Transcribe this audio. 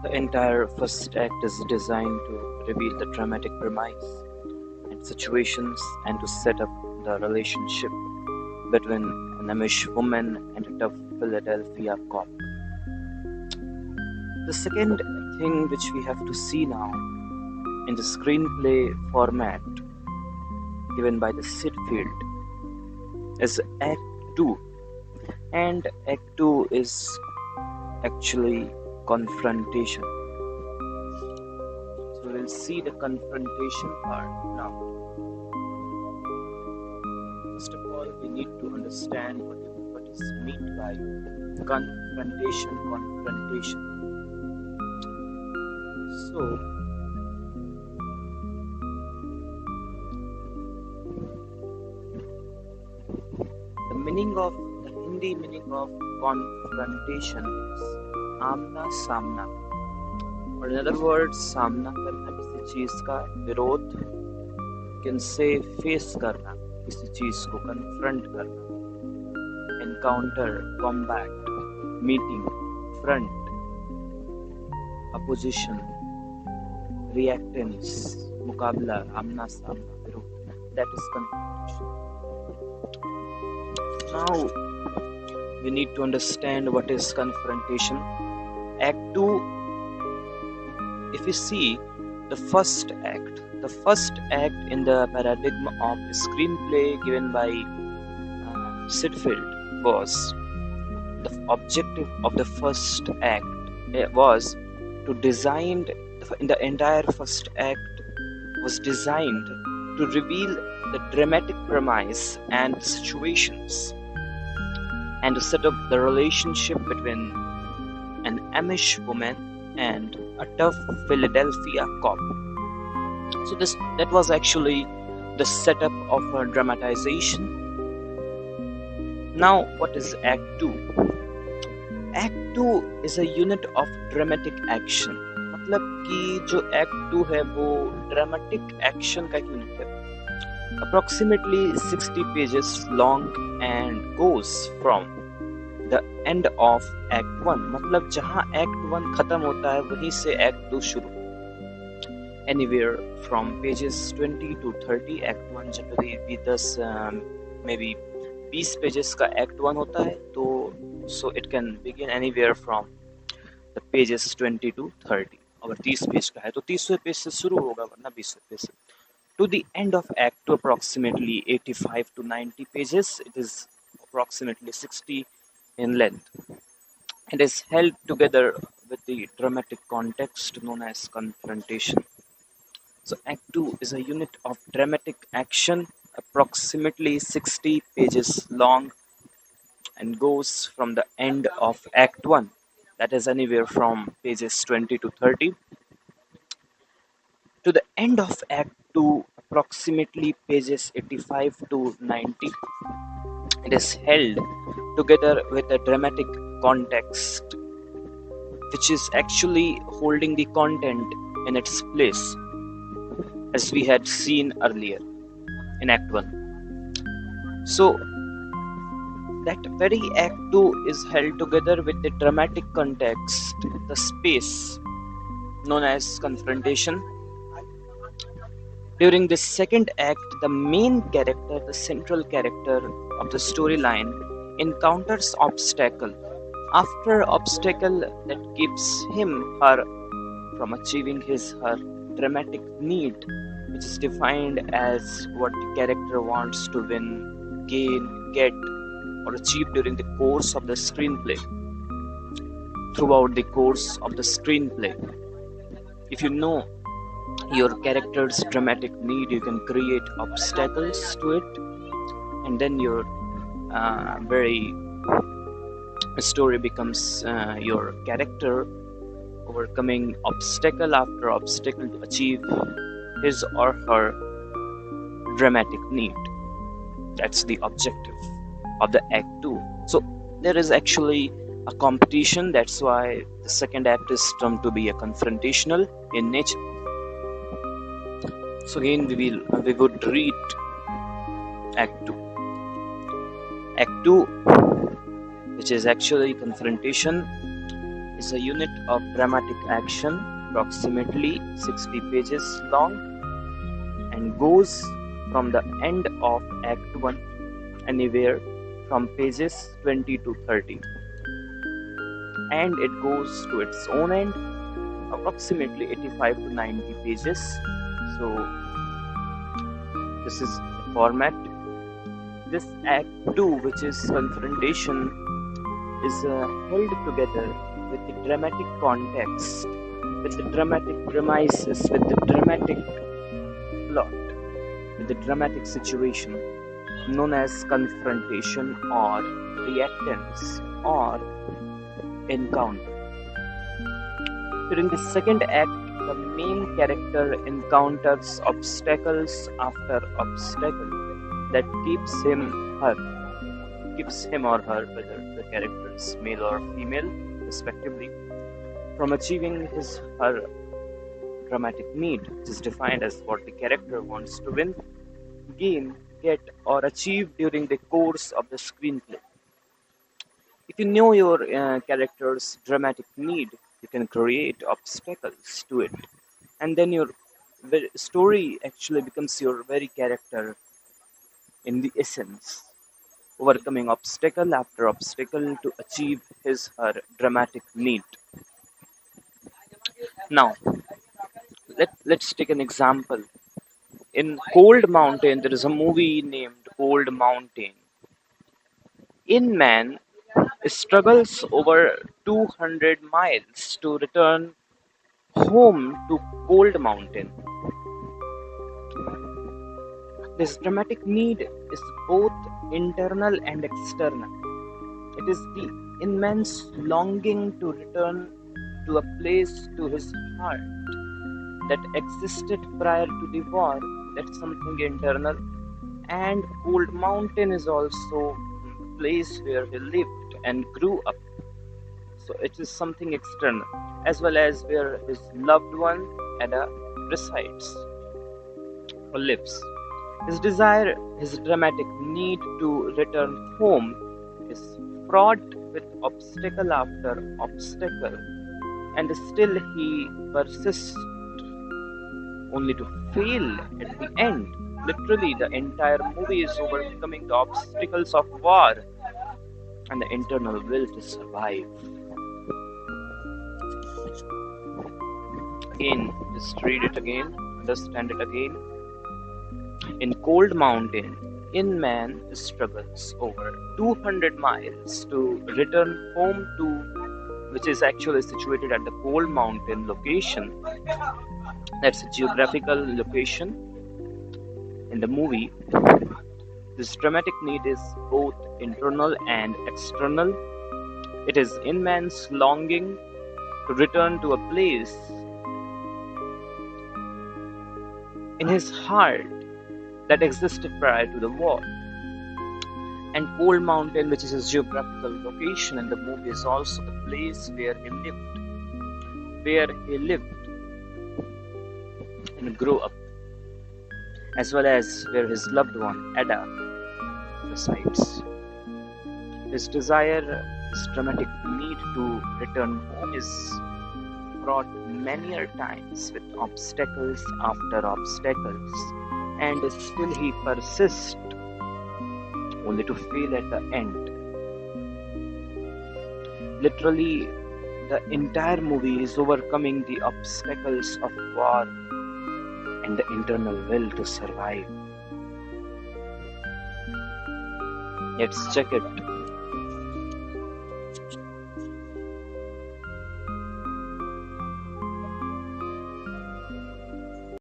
The entire first act is designed to reveal the dramatic premise and situations and to set up the relationship between an Amish woman and a tough Philadelphia cop. The second thing which we have to see now in the screenplay format given by the Syd Field is Act 2, and Act 2 is actually confrontation. So we'll see the confrontation part now. First of all, we need to understand what is meant by confrontation. So, the Hindi meaning of confrontation is आमना सामना, और in other words सामना करना किसी चीज का, विरोध किनसे face करना, किसी चीज को कन्फ्रंट करना, encounter, combat, meeting, front, opposition, reactance, मुकाबला, आमना सामना, विरोध, that is confrontation. Now we need to understand what is confrontation. Act 2, if you see the first act in the paradigm of screenplay given by Syd Field was the objective of the first act was to design in the entire first act was designed to reveal the dramatic premise and situations and to set up the relationship between an Amish woman and a tough Philadelphia cop. So that was actually the setup of a dramatization. Now, what is Act 2? Act 2 is a unit of dramatic action. मतलब कि जो Act 2 है वो dramatic action का unit है. Approximately 60 pages long and goes from the end of Act 1. मतलब जहाँ Act 1 खत्म होता है वहीं से Act 2 शुरू. Anywhere from pages 20 to 30. Act 1 generally भी 10 maybe 20 pages का Act 1 होता है, तो so it can begin anywhere from the pages 20 to 30. अगर 30 पेज का है तो 30वें पेज से शुरू होगा, वरना 20वें पेज से. To the end of Act 2, approximately 85 to 90 pages. It is approximately 60 in length. It is held together with the dramatic context known as confrontation. So Act 2 is a unit of dramatic action, approximately 60 pages long, and goes from the end of Act 1, that is anywhere from pages 20 to 30, to the end of Act 2, approximately pages 85 to 90. It is held together with a dramatic context, which is actually holding the content in its place, as we had seen earlier in Act 1. So, that very Act 2 is held together with the dramatic context, the space known as confrontation. During this second act, the main character, the central character of the storyline, encounters obstacle after obstacle that keeps her from achieving her dramatic need, which is defined as what the character wants to win, gain, get, or achieve during the course of the screenplay. Throughout the course of the screenplay, if you know your character's dramatic need, you can create obstacles to it, and then your story becomes your character overcoming obstacle after obstacle to achieve his or her dramatic need. That's the objective of the Act 2. So there is actually a competition. That's why the second act is termed to be a confrontational in nature. So again we would read Act 2. Act 2, which is actually confrontation, is a unit of dramatic action, approximately 60 pages long, and goes from the end of Act 1 anywhere from pages 20 to 30, and it goes to its own end approximately 85 to 90 pages. So this is the format. This Act 2, which is confrontation, is held together with the dramatic context, with the dramatic premises, with the dramatic plot, with the dramatic situation known as confrontation or reactance or encounter. During the second act, the main character encounters obstacles after obstacle that keeps him or her, whether the character is male or female, respectively, from achieving his her dramatic need, which is defined as what the character wants to win, gain, get, or achieve during the course of the screenplay. If you know your character's dramatic need, you can create obstacles to it, and then your story actually becomes your very character in the essence, overcoming obstacle after obstacle to achieve his her dramatic need. Now, let's take an example. In Cold Mountain, there is a movie named Cold Mountain. In man struggles over 200 miles to return home to Cold Mountain. This dramatic need is both internal and external. It is the immense longing to return to a place to his heart that existed prior to the war. That's something internal. And Cold Mountain is also a place where he lived and grew up. So it is something external, as well as where his loved one Ada resides or lives. His desire, his dramatic need to return home is fraught with obstacle after obstacle, and still he persists only to fail at the end. Literally, the entire movie is overcoming the obstacles of war and the internal will to survive. Again, just read it again, understand it again. In Cold Mountain, in man struggles over 200 miles to return home to, which is actually situated at the Cold Mountain location. That's a geographical location in the movie. This dramatic need is both internal and external. It is in man's longing to return to a place in his heart that existed prior to the war. And Cold Mountain, which is his geographical location in the movie, is also the place where he lived and grew up, as well as where his loved one, Ada, resides. His desire, his dramatic need to return home is fraught many times with obstacles after obstacles, and still he persists only to fail at the end. Literally, the entire movie is overcoming the obstacles of war and the internal will to survive. Let's check it.